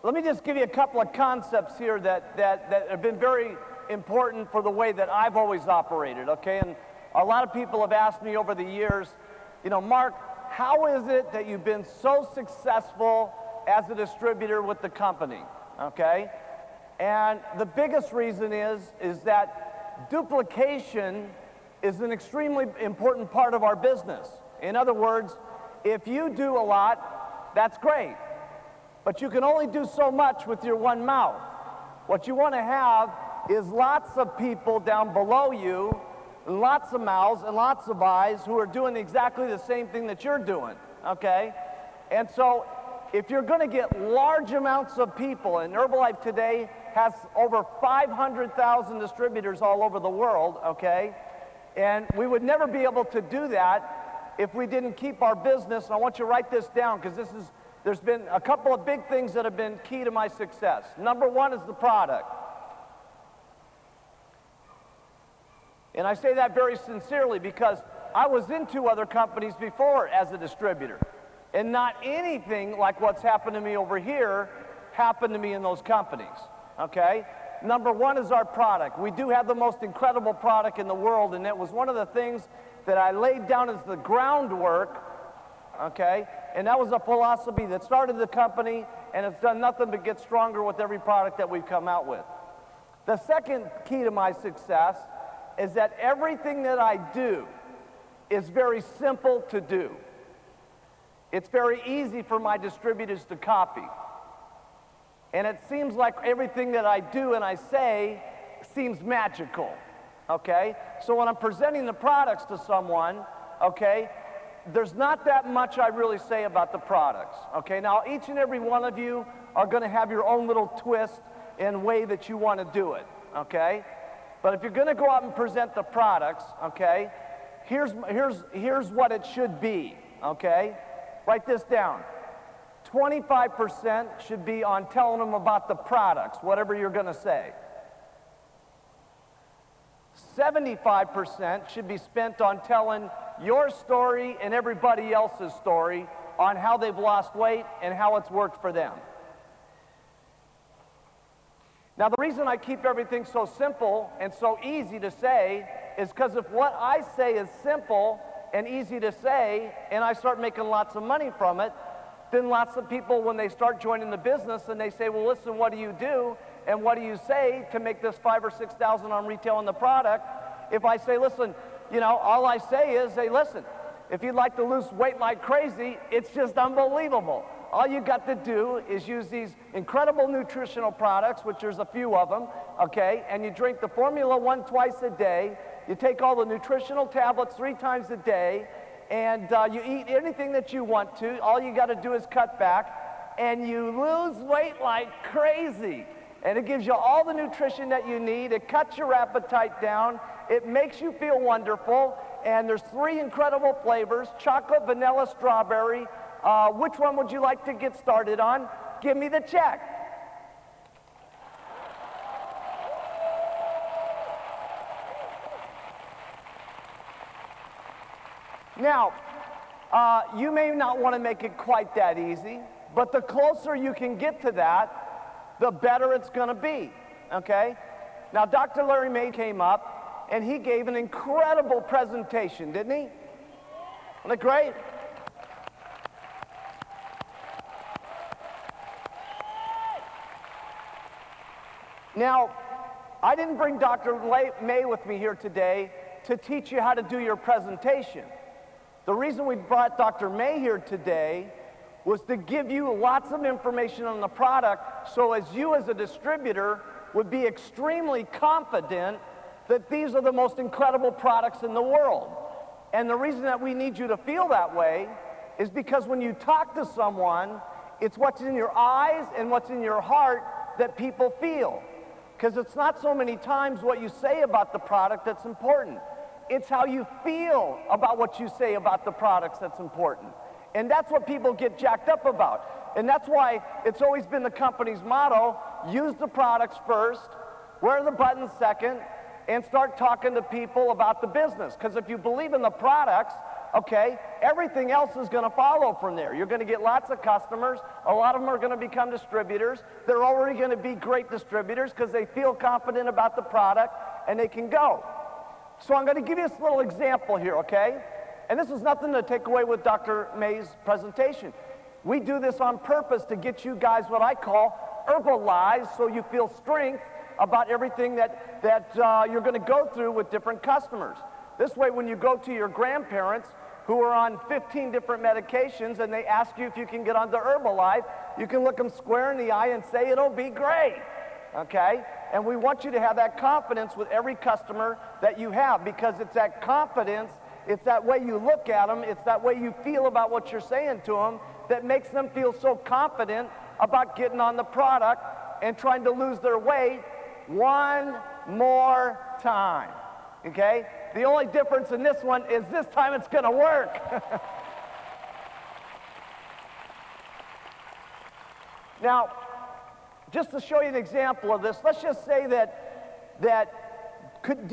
Let me just give you a couple of concepts here that have been very important for the way that I've always operated, okay? And a lot of people have asked me over the years, you know, Mark, how is it that you've been so successful as a distributor with the company, okay? And the biggest reason is that duplication is an extremely important part of our business. In other words, if you do a lot, that's great. But you can only do so much with your one mouth. What you want to have is lots of people down below you, and lots of mouths and lots of eyes who are doing exactly the same thing that you're doing, okay? And so if you're going to get large amounts of people, and Herbalife today has over 500,000 distributors all over the world, okay? And we would never be able to do that if we didn't keep our business. And I want you to write this down, because there's been a couple of big things that have been key to my success. Number one is the product. And I say that very sincerely because I was in 2 other companies before as a distributor. And not anything like what's happened to me over here happened to me in those companies, okay? Number one is our product. We do have the most incredible product in the world, and it was one of the things that I laid down as the groundwork, okay? And that was a philosophy that started the company, and it's done nothing but get stronger with every product that we've come out with. The second key to my success is that everything that I do is very simple to do. It's very easy for my distributors to copy. And it seems like everything that I do and I say seems magical, okay? So when I'm presenting the products to someone, okay, there's not that much I really say about the products, okay? Now, each and every one of you are going to have your own little twist and way that you want to do it, okay? But if you're going to go out and present the products, okay, here's what it should be, okay? Write this down. 25% should be on telling them about the products, whatever you're going to say. 75% should be spent on telling your story and everybody else's story on how they've lost weight and how it's worked for them. Now, the reason I keep everything so simple and so easy to say is because if what I say is simple and easy to say, and I start making lots of money from it, then lots of people, when they start joining the business and they say, well, listen, what do you do? And what do you say to make this 5,000 or 6,000 on retailing the product? If I say, listen, you know, all I say is, hey, listen, if you'd like to lose weight like crazy, it's just unbelievable. All you got to do is use these incredible nutritional products, which there's a few of them, okay, and you drink the Formula 1 twice a day, you take all the nutritional tablets 3 times a day, and you eat anything that you want to. All you got to do is cut back, and you lose weight like crazy. And it gives you all the nutrition that you need. It cuts your appetite down. It makes you feel wonderful. And there's 3 incredible flavors: chocolate, vanilla, strawberry. Which one would you like to get started on? Give me the check. Now, you may not want to make it quite that easy, but the closer you can get to that, the better it's going to be, okay? Now, Dr. Larry May came up, and he gave an incredible presentation, didn't he? Wasn't it great? Now, I didn't bring Dr. May with me here today to teach you how to do your presentation. The reason we brought Dr. May here today was to give you lots of information on the product, so as you as a distributor would be extremely confident that these are the most incredible products in the world. And the reason that we need you to feel that way is because when you talk to someone, it's what's in your eyes and what's in your heart that people feel. Because it's not so many times what you say about the product that's important. It's how you feel about what you say about the products that's important. And that's what people get jacked up about. And that's why it's always been the company's motto: use the products first, wear the buttons second, and start talking to people about the business. Because if you believe in the products, okay, everything else is going to follow from there. You're going to get lots of customers. A lot of them are going to become distributors. They're already going to be great distributors because they feel confident about the product and they can go. So I'm going to give you this little example here, okay? And this is nothing to take away with Dr. May's presentation. We do this on purpose to get you guys what I call herbalized, so you feel strength about everything that you're going to go through with different customers. This way, when you go to your grandparents who are on 15 different medications and they ask you if you can get onto Herbalife, you can look them square in the eye and say, it'll be great, okay? And we want you to have that confidence with every customer that you have, because it's that confidence, it's that way you look at them, it's that way you feel about what you're saying to them that makes them feel so confident about getting on the product and trying to lose their weight one more time, okay? The only difference in this one is this time it's going to work. Now, just to show you an example of this, let's just say do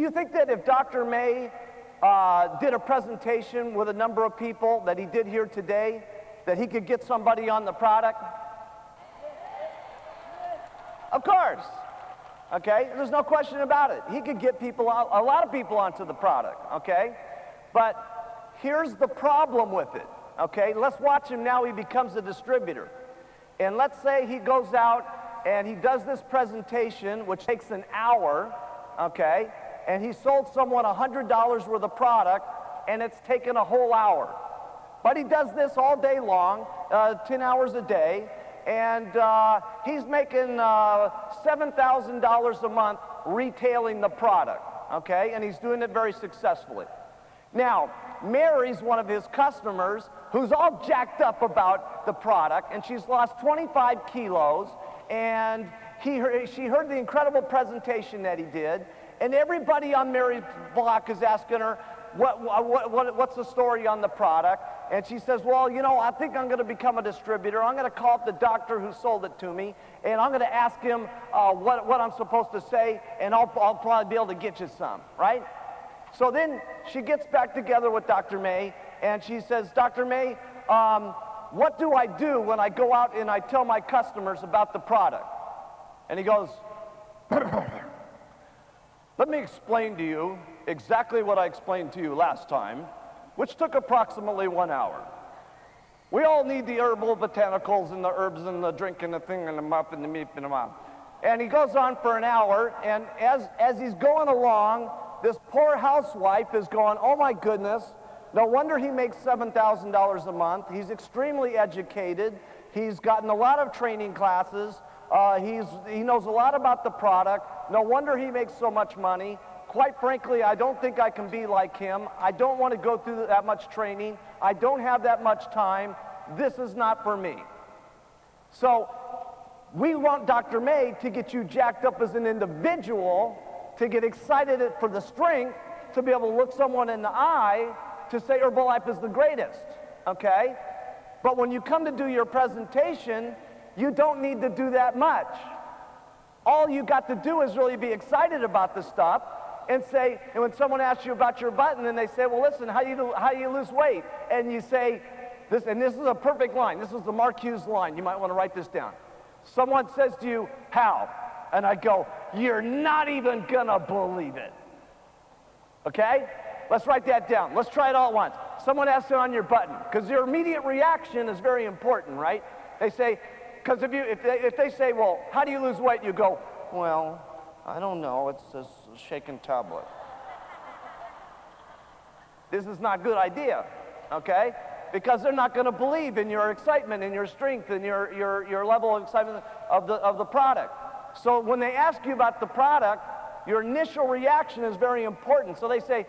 you think that if Dr. May did a presentation with a number of people that he did here today, that he could get somebody on the product? Of course. Okay, there's no question about it. He could get people, a lot of people onto the product, okay? But here's the problem with it, okay? Let's watch him now. He becomes a distributor. And let's say he goes out and he does this presentation, which takes an hour, okay? And he sold someone $100 worth of product, and it's taken a whole hour. But he does this all day long, 10 hours a day, and he's making $7,000 a month retailing the product, okay? And he's doing it very successfully. Now, Mary's one of his customers who's all jacked up about the product, and she's lost 25 kilos, and she heard the incredible presentation that he did, and everybody on Mary's block is asking her, what's the story on the product? And she says, well, you know, I think I'm going to become a distributor. I'm going to call up the doctor who sold it to me, and I'm going to ask him what I'm supposed to say, and I'll probably be able to get you some, right? So then she gets back together with Dr. May, and she says, Dr. May, what do I do when I go out and I tell my customers about the product? And he goes, let me explain to you exactly what I explained to you last time, which took approximately 1 hour. We all need the herbal botanicals and the herbs and the drink and the thing and the muff and the meat and the mom. And he goes on for an hour, and as he's going along, this poor housewife is going, oh my goodness, no wonder he makes $7,000 a month. He's extremely educated. He's gotten a lot of training classes. He knows a lot about the product. No wonder he makes so much money. Quite frankly, I don't think I can be like him. I don't want to go through that much training. I don't have that much time. This is not for me. So we want Dr. May to get you jacked up as an individual, to get excited for the strength, to be able to look someone in the eye, to say Herbalife is the greatest, okay? But when you come to do your presentation, you don't need to do that much. All you got to do is really be excited about the stuff and say, and when someone asks you about your button and they say, well, listen, how do you lose weight? And you say, this is a perfect line. This is the Mark Hughes line. You might want to write this down. Someone says to you, how? And I go, you're not even gonna believe it. Okay? Let's write that down. Let's try it all at once. Someone asks it on your button, because your immediate reaction is very important, right? They say, because if they say, well, how do you lose weight? You go, well, I don't know. It's a shaken tablet. This is not a good idea, okay? Because they're not going to believe in your excitement and your strength and your level of excitement of the product. So when they ask you about the product, your initial reaction is very important. So they say,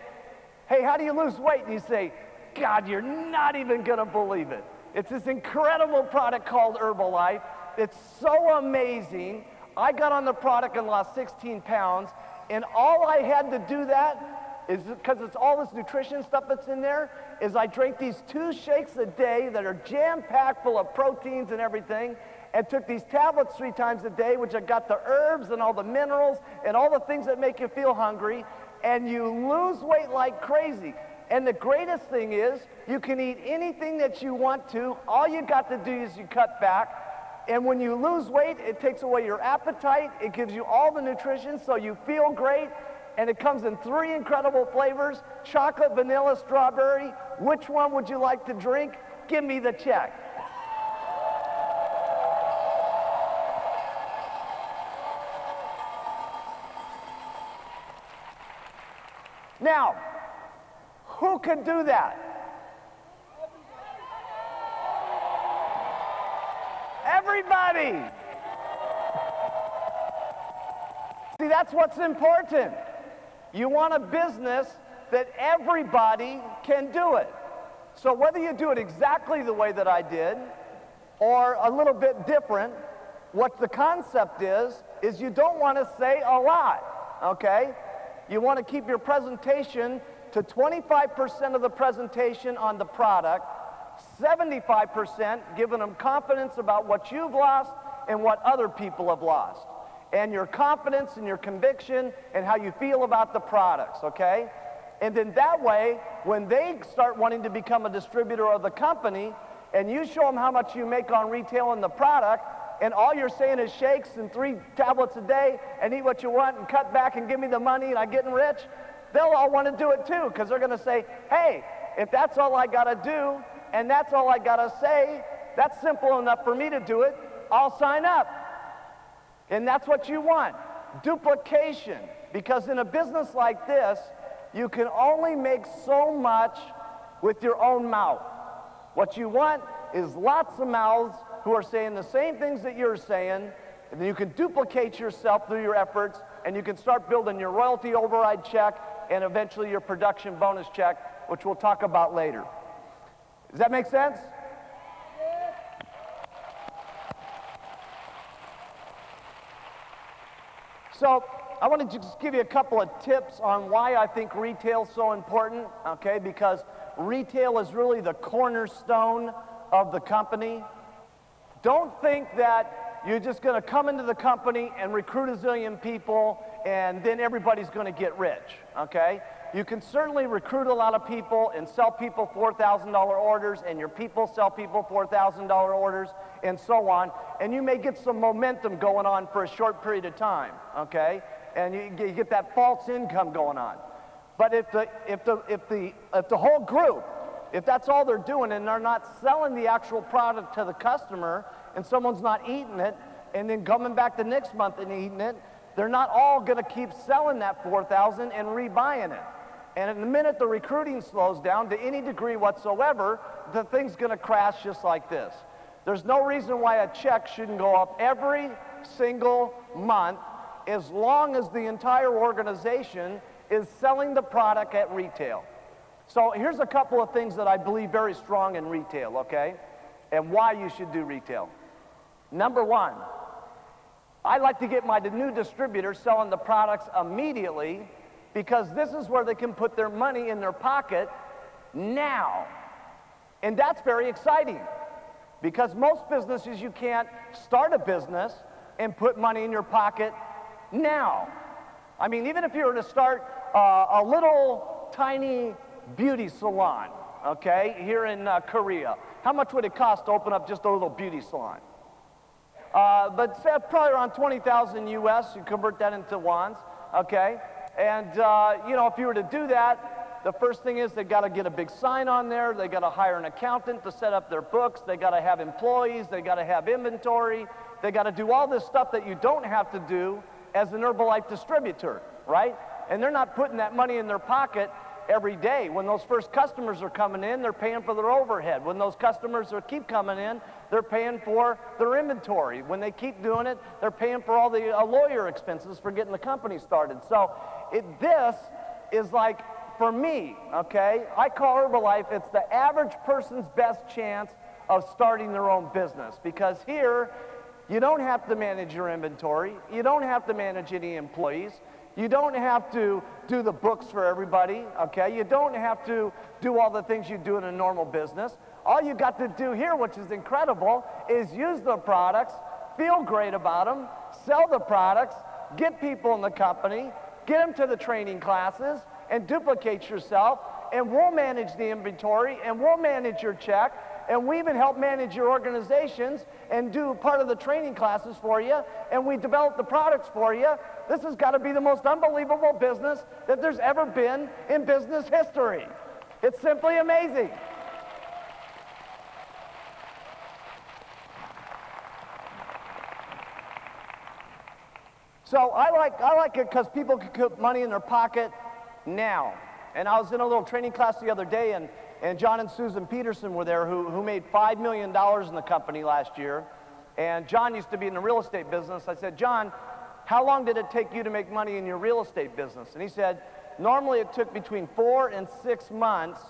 hey, how do you lose weight? And you say, God, you're not even going to believe it. It's this incredible product called Herbalife. It's so amazing. I got on the product and lost 16 pounds, and all I had to do that is, because it's all this nutrition stuff that's in there, is I drank these 2 shakes a day that are jam-packed full of proteins and everything, and took these tablets 3 times a day, which have got the herbs and all the minerals and all the things that make you feel hungry, and you lose weight like crazy. And the greatest thing is you can eat anything that you want to. All you got to do is you cut back. And when you lose weight, it takes away your appetite. It gives you all the nutrition so you feel great. And it comes in 3 incredible flavors: chocolate, vanilla, strawberry. Which one would you like to drink? Give me the check. Now, who could do that? Everybody. See, that's what's important. You want a business that everybody can do it. So whether you do it exactly the way that I did or a little bit different, what the concept is you don't want to say a lot, okay? You want to keep your presentation to 25% of the presentation on the product, 75% giving them confidence about what you've lost and what other people have lost, and your confidence and your conviction and how you feel about the products, okay? And then that way, when they start wanting to become a distributor of the company, and you show them how much you make on retail and the product, and all you're saying is shakes and 3 tablets a day and eat what you want and cut back and give me the money and I'm getting rich, they'll all want to do it too, because they're going to say, hey, if that's all I got to do and that's all I got to say, that's simple enough for me to do it, I'll sign up. And that's what you want, duplication. Because in a business like this, you can only make so much with your own mouth. What you want is lots of mouths who are saying the same things that you're saying, and then you can duplicate yourself through your efforts, and you can start building your royalty override check and eventually your production bonus check, which we'll talk about later. Does that make sense? So I wanted to just give you a couple of tips on why I think retail is so important, okay? Because retail is really the cornerstone of the company. Don't think that you're just going to come into the company and recruit a zillion people and then everybody's going to get rich, okay? You can certainly recruit a lot of people and sell people $4,000 orders, and your people sell people $4,000 orders, and so on. And you may get some momentum going on for a short period of time, okay? And you get that false income going on. But if the whole group, if that's all they're doing and they're not selling the actual product to the customer and someone's not eating it and then coming back the next month and eating it, they're not all going to keep selling that 4,000 and rebuying it. And in the minute the recruiting slows down to any degree whatsoever, the thing's going to crash just like this. There's no reason why a check shouldn't go up every single month as long as the entire organization is selling the product at retail. So here's a couple of things that I believe very strong in retail, okay? And why you should do retail. Number one, I like to get my new distributors selling the products immediately, because this is where they can put their money in their pocket now. And that's very exciting, because most businesses, you can't start a business and put money in your pocket now. I mean, even if you were to start a little tiny beauty salon, okay, here in Korea, how much would it cost to open up just a little beauty salon? But say probably around 20,000 US, you convert that into wons, okay? And, you know, if you were to do that, the first thing is they've got to get a big sign on there, they got to hire an accountant to set up their books, they got to have employees, they got to have inventory, they got to do all this stuff that you don't have to do as an Herbalife distributor, right? And they're not putting that money in their pocket every day. When those first customers are coming in, they're paying for their overhead. When those customers keep coming in, they're paying for their inventory. When they keep doing it, they're paying for all the lawyer expenses for getting the company started. So this is like, for me, okay, I call Herbalife, it's the average person's best chance of starting their own business, because here, you don't have to manage your inventory, you don't have to manage any employees, you don't have to do the books for everybody, okay? You don't have to do all the things you do in a normal business. All you got to do here, which is incredible, is use the products, feel great about them, sell the products, get people in the company, get them to the training classes, and duplicate yourself, and we'll manage the inventory, and we'll manage your check, and we even help manage your organizations and do part of the training classes for you, and we develop the products for you. This has got to be the most unbelievable business that there's ever been in business history. It's simply amazing. So I like it because people can put money in their pocket now. And I was in a little training class the other day, and John and Susan Peterson were there, who made $5 million in the company last year. And John used to be in the real estate business. I said, John, how long did it take you to make money in your real estate business? And he said, normally it took between 4 and 6 months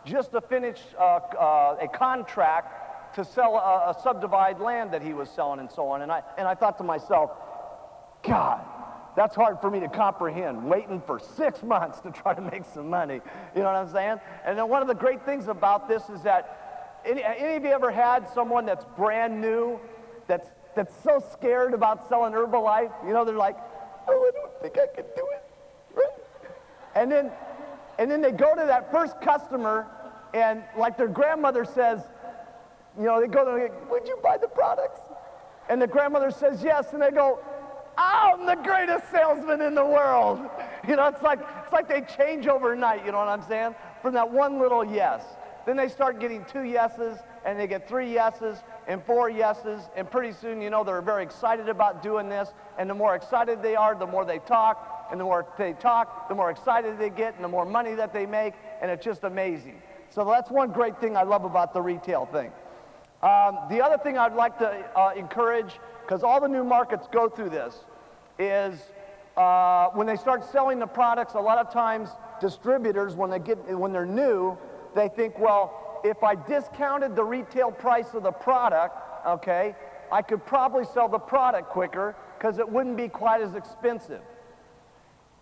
just to finish a contract to sell a subdivided land that he was selling and so on. And I thought to myself, God, that's hard for me to comprehend, waiting for 6 months to try to make some money. You know what I'm saying? And then one of the great things about this is that any of you ever had someone that's brand new, that's so scared about selling Herbalife? You know, they're like, oh, I don't think I can do it. Right? And then they go to that first customer, and like their grandmother says, you know, they go to, would you buy the products? And the grandmother says yes, and they go, I'm the greatest salesman in the world. You know, it's like they change overnight, you know what I'm saying? From that one little yes. Then they start getting 2 yeses, and they get 3 yeses, and 4 yeses, and pretty soon, you know, they're very excited about doing this, and the more excited they are, the more they talk, and the more they talk, the more excited they get, and the more money that they make, and it's just amazing. So that's one great thing I love about the retail thing. The other thing I'd like to encourage, because all the new markets go through this, is when they start selling the products, a lot of times distributors, when they're new, they think, well, if I discounted the retail price of the product, okay, I could probably sell the product quicker because it wouldn't be quite as expensive.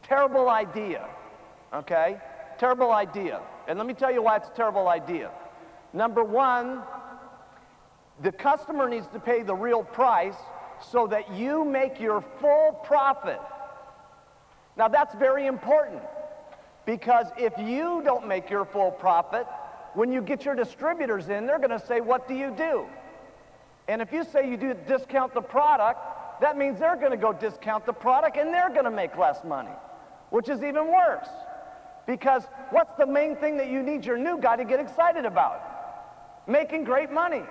Terrible idea, okay? Terrible idea. And let me tell you why it's a terrible idea. Number one, the customer needs to pay the real price so that you make your full profit. Now that's very important, because if you don't make your full profit, when you get your distributors in, they're going to say, what do you do? And if you say you do discount the product, that means they're going to go discount the product and they're going to make less money, which is even worse. Because what's the main thing that you need your new guy to get excited about? Making great money.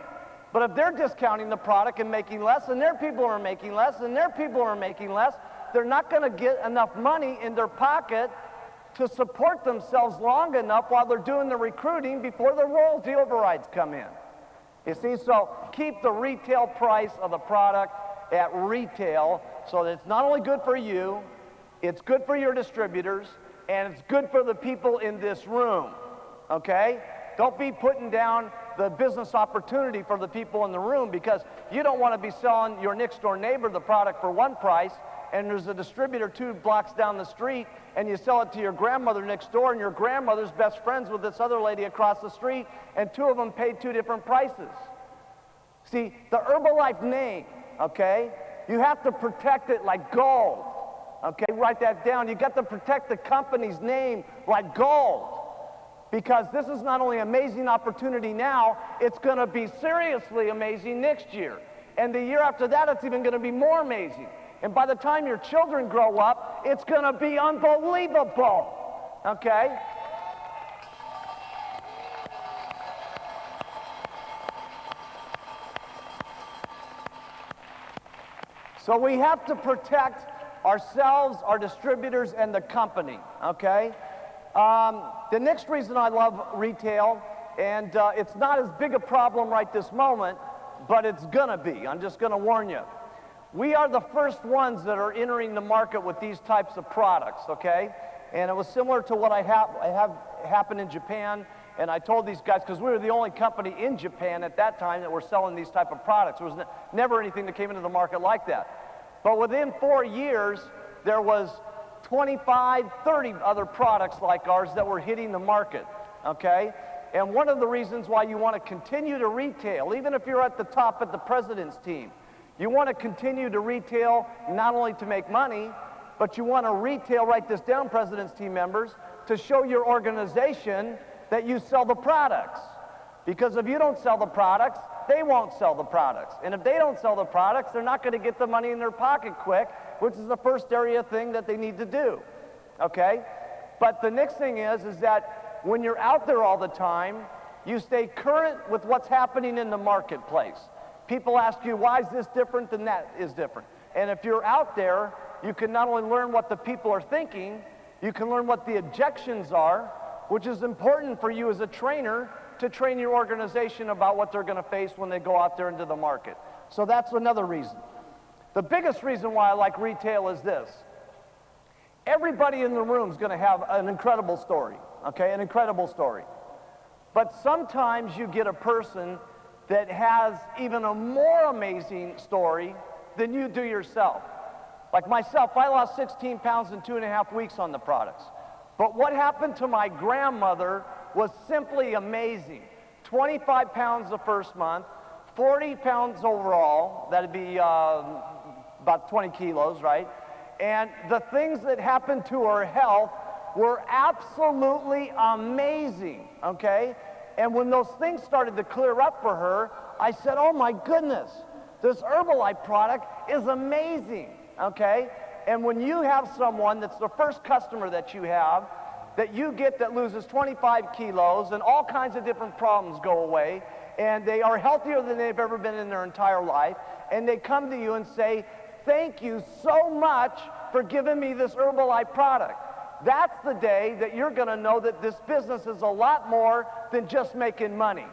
But if they're discounting the product and making less, and their people are making less, and their people are making less, they're not going to get enough money in their pocket to support themselves long enough while they're doing the recruiting before the royalty overrides come in. You see, so keep the retail price of the product at retail so that it's not only good for you, it's good for your distributors, and it's good for the people in this room, okay? Don't be putting down the business opportunity for the people in the room, because you don't want to be selling your next door neighbor the product for one price, and there's a distributor 2 blocks down the street, and you sell it to your grandmother next door, and your grandmother's best friends with this other lady across the street, and 2 of them paid 2 different prices. See, the Herbalife name, okay, you have to protect it like gold. Okay, write that down. You got to protect the company's name like gold. Because this is not only an amazing opportunity now, it's going to be seriously amazing next year. And the year after that, it's even going to be more amazing. And by the time your children grow up, it's going to be unbelievable. Okay? So we have to protect ourselves, our distributors, and the company. Okay? The next reason I love retail, and it's not as big a problem right this moment, but it's gonna be. I'm just gonna warn you. We are the first ones that are entering the market with these types of products, okay? And it was similar to what I have happened in Japan, and I told these guys, because we were the only company in Japan at that time that were selling these type of products. There was never anything that came into the market like that. But within 4 years, there was 25, 30 other products like ours that were hitting the market, okay? And one of the reasons why you want to continue to retail, even if you're at the top at the president's team, you want to continue to retail not only to make money, but you want to retail, write this down, president's team members, to show your organization that you sell the products. Because if you don't sell the products, they won't sell the products. And if they don't sell the products, they're not going to get the money in their pocket quick, which is the first area thing that they need to do. Okay? But the next thing is that when you're out there all the time, you stay current with what's happening in the marketplace. People ask you, why is this different than that is different? And if you're out there, you can not only learn what the people are thinking, you can learn what the objections are, which is important for you as a trainer to train your organization about what they're going to face when they go out there into the market. So that's another reason. The biggest reason why I like retail is this. Everybody in the room is going to have an incredible story, okay, an incredible story. But sometimes you get a person that has even a more amazing story than you do yourself. Like myself, I lost 16 pounds in 2.5 weeks on the products. But what happened to my grandmother was simply amazing. 25 pounds the first month, 40 pounds overall, that'd be about 20 kilos, right? And the things that happened to her health were absolutely amazing, okay? And when those things started to clear up for her, I said, oh my goodness, this Herbalife product is amazing, okay? And when you have someone that's the first customer that you have, that you get that loses 25 kilos and all kinds of different problems go away, and they are healthier than they've ever been in their entire life, and they come to you and say, thank you so much for giving me this Herbalife product. That's the day that you're going to know that this business is a lot more than just making money.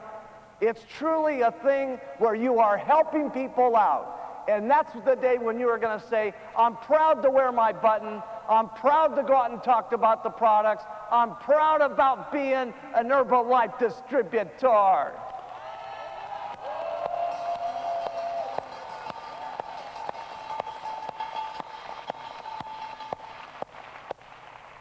It's truly a thing where you are helping people out. And that's the day when you are going to say, I'm proud to wear my button. I'm proud to go out and talk about the products. I'm proud about being an Herbalife distributor.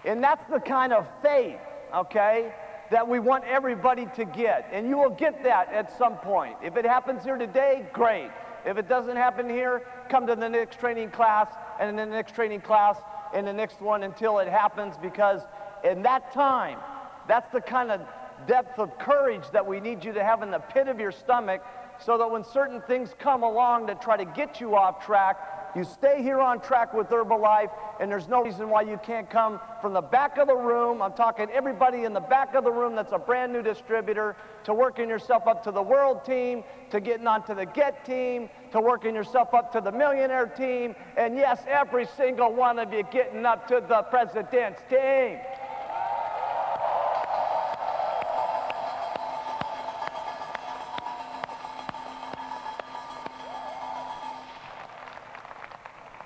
And that's the kind of faith, okay, that we want everybody to get. And you will get that at some point. If it happens here today, great. If it doesn't happen here, come to the next training class, and in the next training class, and the next one until it happens, because in that time, that's the kind of depth of courage that we need you to have in the pit of your stomach, so that when certain things come along that try to get you off track, you stay here on track with Herbalife, and there's no reason why you can't come from the back of the room. I'm talking everybody in the back of the room that's a brand new distributor, to working yourself up to the world team, to getting onto the GET team, to working yourself up to the millionaire team, and yes, every single one of you getting up to the president's team.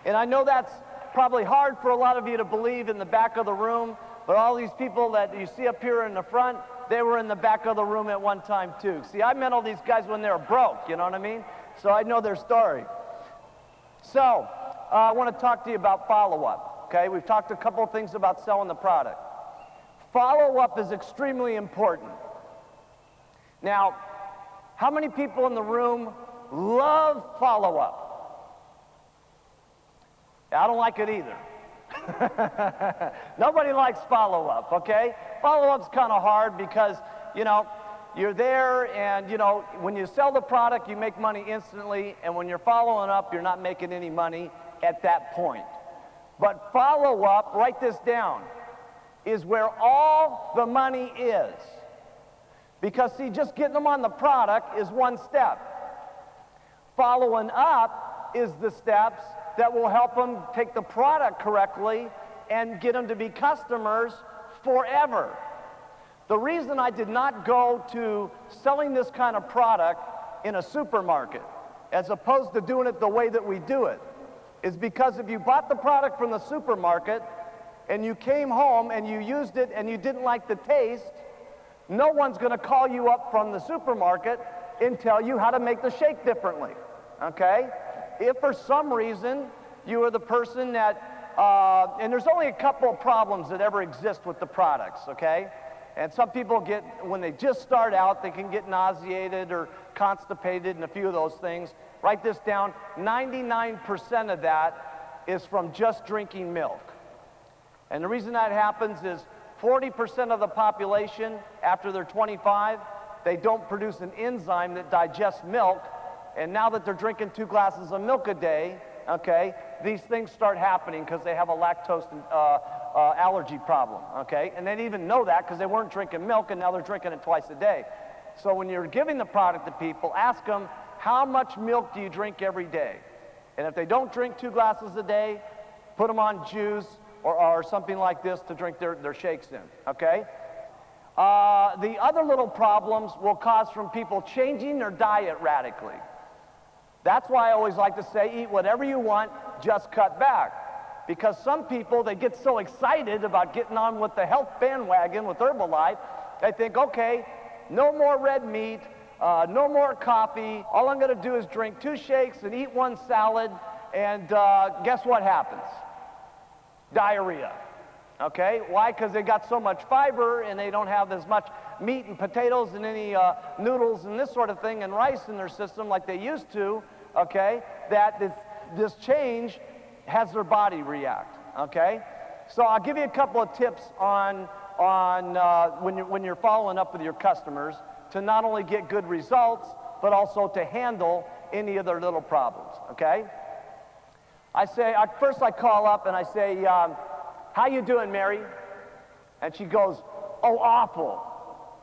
And I know that's probably hard for a lot of you to believe in the back of the room, but all these people that you see up here in the front, they were in the back of the room at one time too. See, I met all these guys when they were broke, you know what I mean? So I know their story. So I want to talk to you about follow-up, okay? We've talked a couple of things about selling the product. Follow-up is extremely important. Now, how many people in the room love follow-up? I don't like it either. Nobody likes follow-up, okay? Follow-up's kind of hard because, you know, you're there and, you know, when you sell the product, you make money instantly, and when you're following up, you're not making any money at that point. But follow-up, write this down, is where all the money is. Because, see, just getting them on the product is one step. Following up is the steps that will help them take the product correctly and get them to be customers forever. The reason I did not go to selling this kind of product in a supermarket, as opposed to doing it the way that we do it, is because if you bought the product from the supermarket and you came home and you used it and you didn't like the taste, no one's going to call you up from the supermarket and tell you how to make the shake differently, okay? If for some reason you are the person that, and there's only a couple of problems that ever exist with the products, okay? And some people get, when they just start out, they can get nauseated or constipated and a few of those things. Write this down, 99% of that is from just drinking milk. And the reason that happens is 40% of the population, after they're 25, they don't produce an enzyme that digests milk. And now that they're drinking 2 glasses of milk a day, okay, these things start happening because they have a lactose allergy problem, okay? And they didn't even know that because they weren't drinking milk, and now they're drinking it twice a day. So when you're giving the product to people, ask them, how much milk do you drink every day? And if they don't drink 2 glasses a day, put them on juice or something like this to drink their shakes in, okay? The other little problems will cause from people changing their diet radically. That's why I always like to say, eat whatever you want, just cut back. Because some people, they get so excited about getting on with the health bandwagon with Herbalife, they think, okay, no more red meat, no more coffee. All I'm going to do is drink 2 shakes and eat 1 salad, and guess what happens? Diarrhea. Okay? Why? Because they got so much fiber and they don't have as much meat and potatoes and any noodles and this sort of thing and rice in their system like they used to, okay, that this change has their body react, okay? So I'll give you a couple of tips on when you're following up with your customers to not only get good results, but also to handle any of their little problems, okay? First I call up and I say, how you doing, Mary? And she goes, oh, awful.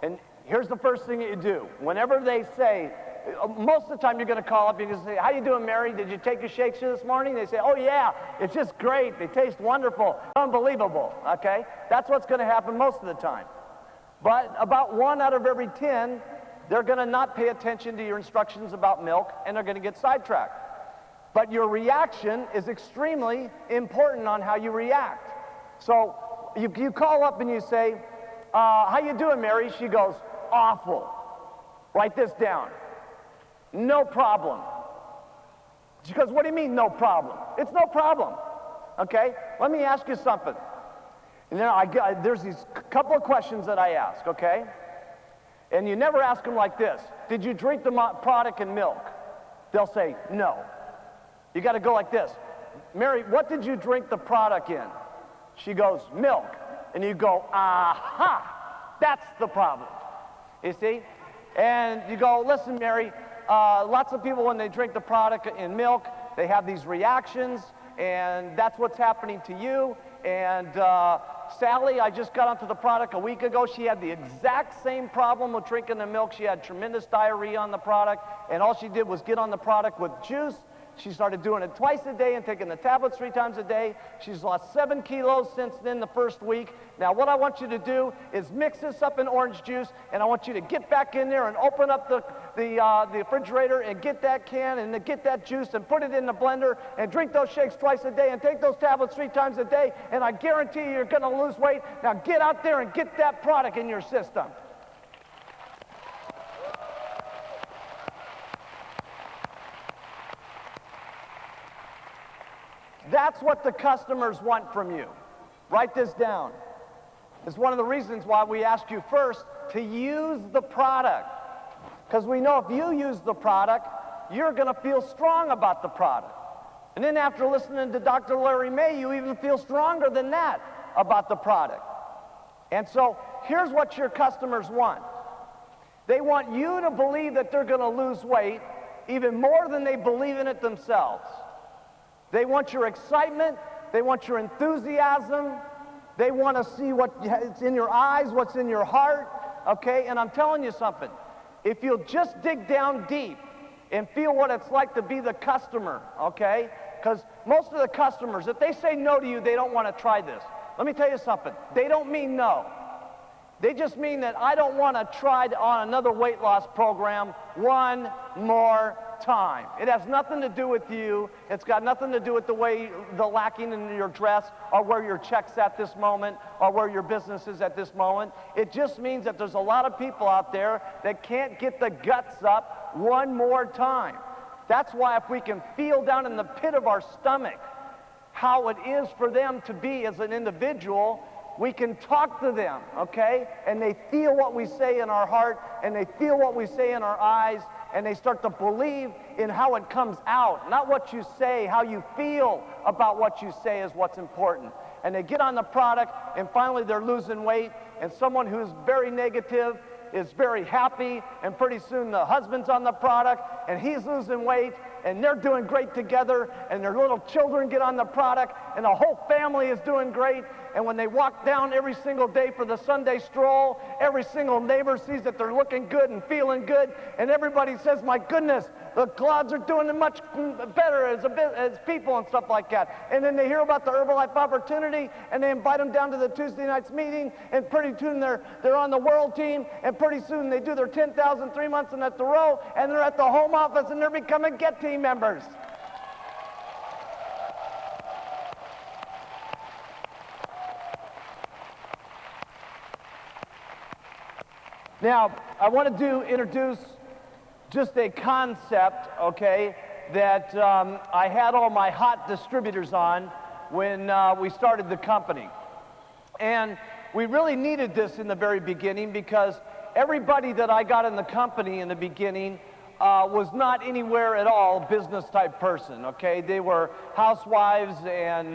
And here's the first thing that you do. Whenever they say, most of the time you're going to call up, you're going to say, how you doing, Mary? Did you take your shakes this morning? They say, oh, yeah, it's just great. They taste wonderful, unbelievable, okay? That's what's going to happen most of the time. But about 1 out of every 10, they're going to not pay attention to your instructions about milk, and they're going to get sidetracked. But your reaction is extremely important on how you react. So you call up and you say, how you doing, Mary? She goes, awful. Write this down. No problem. She goes, what do you mean no problem? It's no problem, okay? Let me ask you something. And then there's these couple of questions that I ask, okay? And you never ask them like this. Did you drink the product in milk? They'll say, no. You got to go like this. Mary, what did you drink the product in? She goes, milk. And you go, aha, that's the problem. You see? And you go, listen, Mary, lots of people when they drink the product in milk, they have these reactions, and that's what's happening to you. And Sally, I just got onto the product a week ago. She had the exact same problem with drinking the milk. She had tremendous diarrhea on the product, and all she did was get on the product with juice. She started doing it twice a day and taking the tablets 3 times a day. She's lost 7 kilos since then the first week. Now what I want you to do is mix this up in orange juice, and I want you to get back in there and open up the refrigerator and get that can and get that juice and put it in the blender and drink those shakes twice a day and take those tablets 3 times a day, and I guarantee you're going to lose weight. Now get out there and get that product in your system. That's what the customers want from you. Write this down. It's one of the reasons why we ask you first to use the product. Because we know if you use the product, you're going to feel strong about the product. And then after listening to Dr. Larry May, you even feel stronger than that about the product. And so here's what your customers want. They want you to believe that they're going to lose weight even more than they believe in it themselves. They want your excitement. They want your enthusiasm. They want to see what's in your eyes, what's in your heart, okay? And I'm telling you something. If you'll just dig down deep and feel what it's like to be the customer, okay? Because most of the customers, if they say no to you, they don't want to try this. Let me tell you something. They don't mean no. They just mean that I don't want to try on another weight loss program one more time. It has nothing to do with you. It's got nothing to do with the lacking in your dress or where your check's at this moment or where your business is at this moment. It just means that there's a lot of people out there that can't get the guts up one more time. That's why if we can feel down in the pit of our stomach how it is for them to be as an individual, we can talk to them, okay? And they feel what we say in our heart, and they feel what we say in our eyes, and they start to believe in how it comes out. Not what you say, how you feel about what you say is what's important. and they get on the product, and finally they're losing weight, and someone who's very negative is very happy, and pretty soon the husband's on the product, and he's losing weight, and they're doing great together, and their little children get on the product, and the whole family is doing great. And when they walk down every single day for the Sunday stroll, every single neighbor sees that they're looking good and feeling good, and everybody says, my goodness, the Clods are doing much better as people and stuff like that. And then they hear about the Herbalife opportunity, and they invite them down to the Tuesday night's meeting, and pretty soon they're on the world team, and pretty soon they do their 10,000 3 months in a row, and they're at the home office, and they're becoming Get Team members. Now, I want to introduce just a concept, okay, that I had all my hot distributors on when we started the company. And we really needed this in the very beginning because everybody that I got in the company in the beginning was not anywhere at all business type person, okay? They were housewives and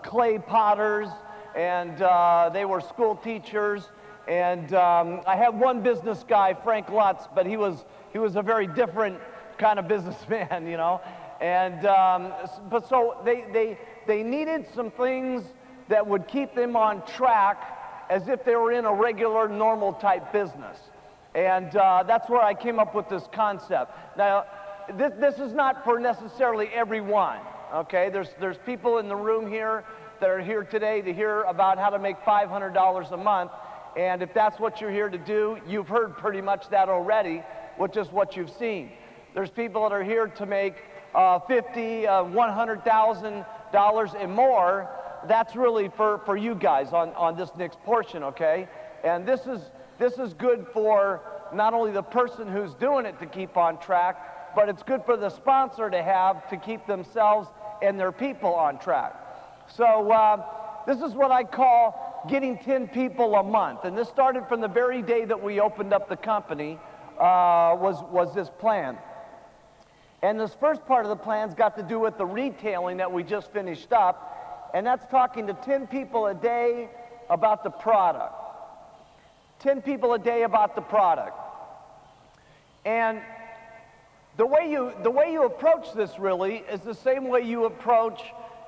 clay potters, and they were school teachers. And I had one business guy, Frank Lutz, but he was a very different kind of businessman, you know. And but so they needed some things that would keep them on track as if they were in a regular, normal type business. And that's where I came up with this concept. Now, this is not for necessarily everyone, okay? There's people in the room here that are here today to hear about how to make $500 a month. And if that's what you're here to do, you've heard pretty much that already, which is what you've seen. There's people that are here to make $50,000, $100,000 and more. That's really for you guys on this next portion, okay? And this is good for not only the person who's doing it to keep on track, but it's good for the sponsor to have to keep themselves and their people on track. So this is what I call getting 10 people a month. And this started from the very day that we opened up the company, was this plan. And this first part of the plan's got to do with the retailing that we just finished up, and that's talking to 10 people a day about the product. 10 people a day about the product. And the way you approach this really is the same way you approach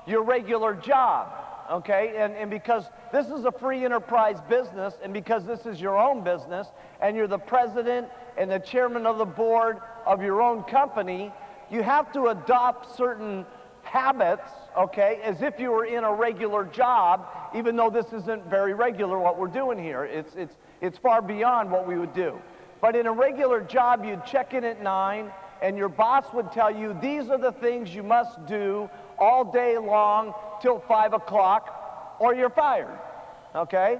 your regular job. Okay, and because this is a free enterprise business, and because this is your own business, and you're the president and the chairman of the board of your own company, you have to adopt certain habits, okay, as if you were in a regular job, even though this isn't very regular what we're doing here. It's far beyond what we would do. But in a regular job, you'd check in at 9, and your boss would tell you, these are the things you must do all day long till 5 o'clock, or you're fired, okay?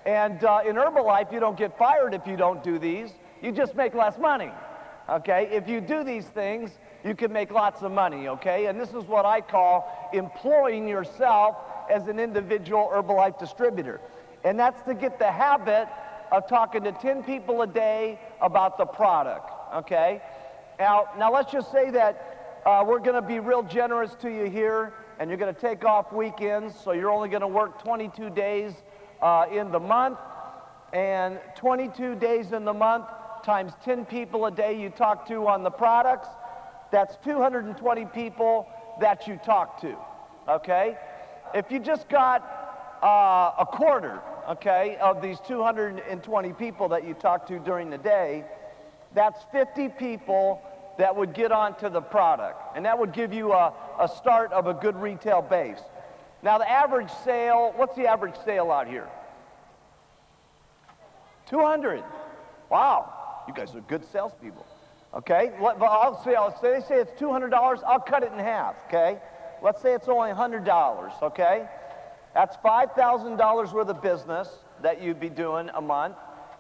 And in Herbalife, you don't get fired if you don't do these. You just make less money, okay? If you do these things, you can make lots of money, okay? And this is what I call employing yourself as an individual Herbalife distributor. And that's to get the habit of talking to 10 people a day about the product, okay? Now let's just say that we're going to be real generous to you here, and you're going to take off weekends, so you're only going to work 22 days in the month, and 22 days in the month times 10 people a day you talk to on the products, that's 220 people that you talk to, okay? If you just got a quarter, okay, of these 220 people that you talk to during the day, that's 50 people that would get onto the product, and that would give you a start of a good retail base. Now the average sale, what's the average sale out here? 200. Wow, you guys are good salespeople. Okay, they say it's $200, I'll cut it in half, okay? Let's say it's only $100, okay? That's $5,000 worth of business that you'd be doing a month,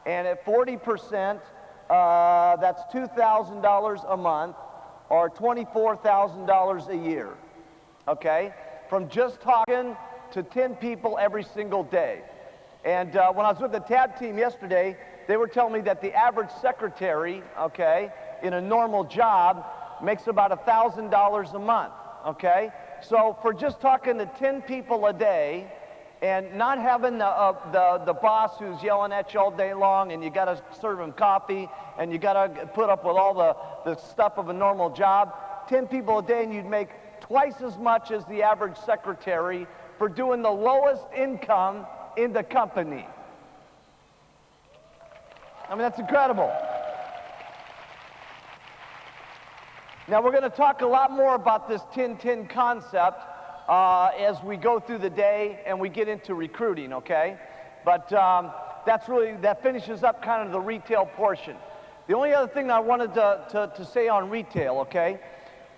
and at 40%, that's $2,000 a month, or $24,000 a year, okay? From just talking to 10 people every single day. And when I was with the TAB team yesterday, they were telling me that the average secretary, okay, in a normal job makes about $1,000 a month, okay? So for just talking to 10 people a day and not having the boss who's yelling at you all day long and you got to serve him coffee and you got to put up with all the stuff of a normal job, 10 people a day and you'd make twice as much as the average secretary for doing the lowest income in the company. I mean, that's incredible. Now, we're going to talk a lot more about this 10-10 concept as we go through the day and we get into recruiting, okay? But that finishes up kind of the retail portion. The only other thing I wanted to say on retail, okay?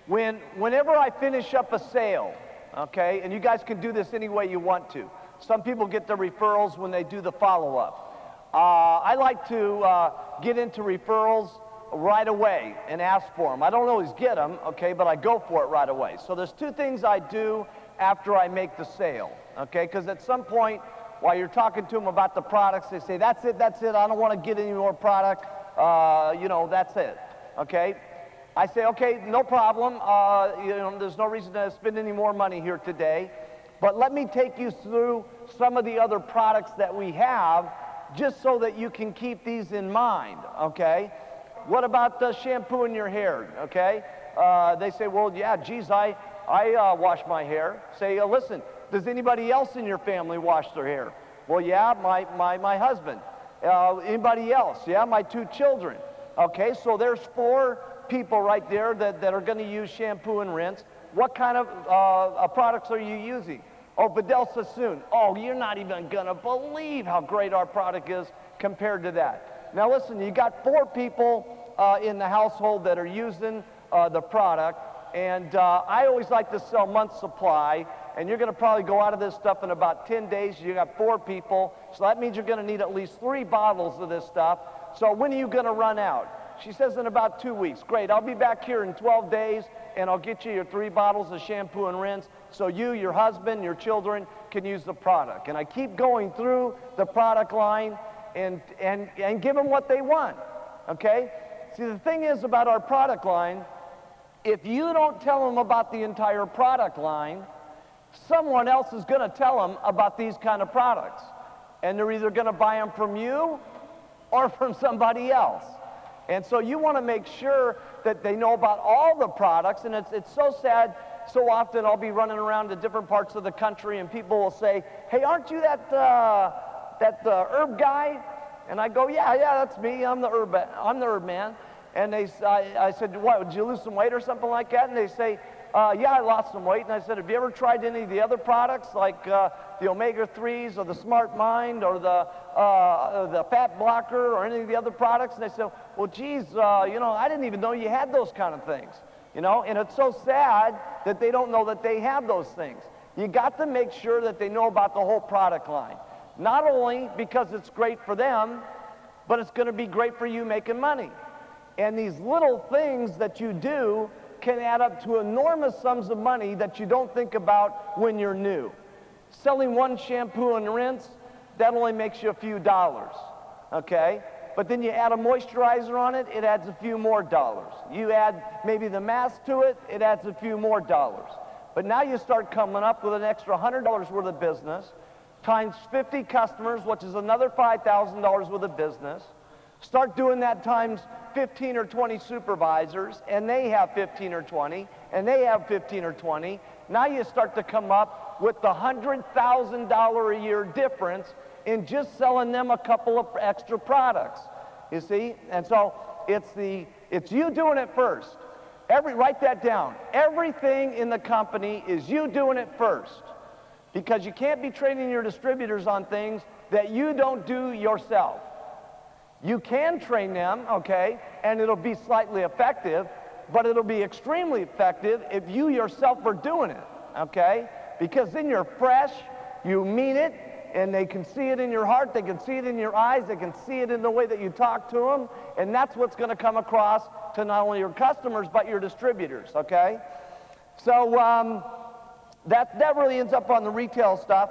Whenever I finish up a sale, okay, and you guys can do this any way you want to. Some people get the referrals when they do the follow-up. I like to get into referrals right away and ask for them. I don't always get them, okay, but I go for it right away. So there's two things I do after I make the sale, okay, because at some point while you're talking to them about the products, they say, that's it, I don't want to get any more product, you know, that's it, okay. I say, okay, no problem, you know, there's no reason to spend any more money here today, but let me take you through some of the other products that we have just so that you can keep these in mind, okay. What about the shampoo in your hair, okay? They say, well, yeah, geez, I wash my hair. Say, listen, does anybody else in your family wash their hair? Well, yeah, my husband. Anybody else? Yeah, my 2 children. Okay, so there's 4 people right there that are going to use shampoo and rinse. What kind of products are you using? Oh, Vidal Sassoon. Oh, you're not even going to believe how great our product is compared to that. Now listen, you got 4 people in the household that are using the product, and I always like to sell month's supply, and you're going to probably go out of this stuff in about 10 days. You got 4 people, so that means you're going to need at least 3 bottles of this stuff. So when are you going to run out? She says in about 2 weeks. Great, I'll be back here in 12 days, and I'll get you your 3 bottles of shampoo and rinse so you, your husband, your children can use the product. And I keep going through the product line and give them what they want, okay? See, the thing is about our product line, if you don't tell them about the entire product line, someone else is going to tell them about these kind of products. And they're either going to buy them from you or from somebody else. And so you want to make sure that they know about all the products. And it's so sad, so often I'll be running around to different parts of the country and people will say, hey, aren't you that herb guy? And I go, yeah, that's me. I'm the herb man. And I said, what, did you lose some weight or something like that? And they say, yeah, I lost some weight. And I said, have you ever tried any of the other products like the omega-3s or the Smart Mind or the fat blocker or any of the other products? And they said, well, geez, you know, I didn't even know you had those kind of things. You know, and it's so sad that they don't know that they have those things. You got to make sure that they know about the whole product line. Not only because it's great for them, but it's going to be great for you making money. And these little things that you do can add up to enormous sums of money that you don't think about when you're new. Selling 1 shampoo and rinse, that only makes you a few dollars, okay? But then you add a moisturizer on it, it adds a few more dollars. You add maybe the mask to it, it adds a few more dollars. But now you start coming up with an extra $100 worth of business, times 50 customers, which is another $5,000 worth of business. Start doing that times 15 or 20 supervisors, and they have 15 or 20, and they have 15 or 20. Now you start to come up with the $100,000 a year difference in just selling them a couple of extra products, you see? And so it's you doing it first. Write that down. Everything in the company is you doing it first, because you can't be training your distributors on things that you don't do yourself. You can train them, okay, and it'll be slightly effective, but it'll be extremely effective if you yourself are doing it, okay? Because then you're fresh, you mean it, and they can see it in your heart, they can see it in your eyes, they can see it in the way that you talk to them, and that's what's going to come across to not only your customers, but your distributors, okay? So that really ends up on the retail stuff.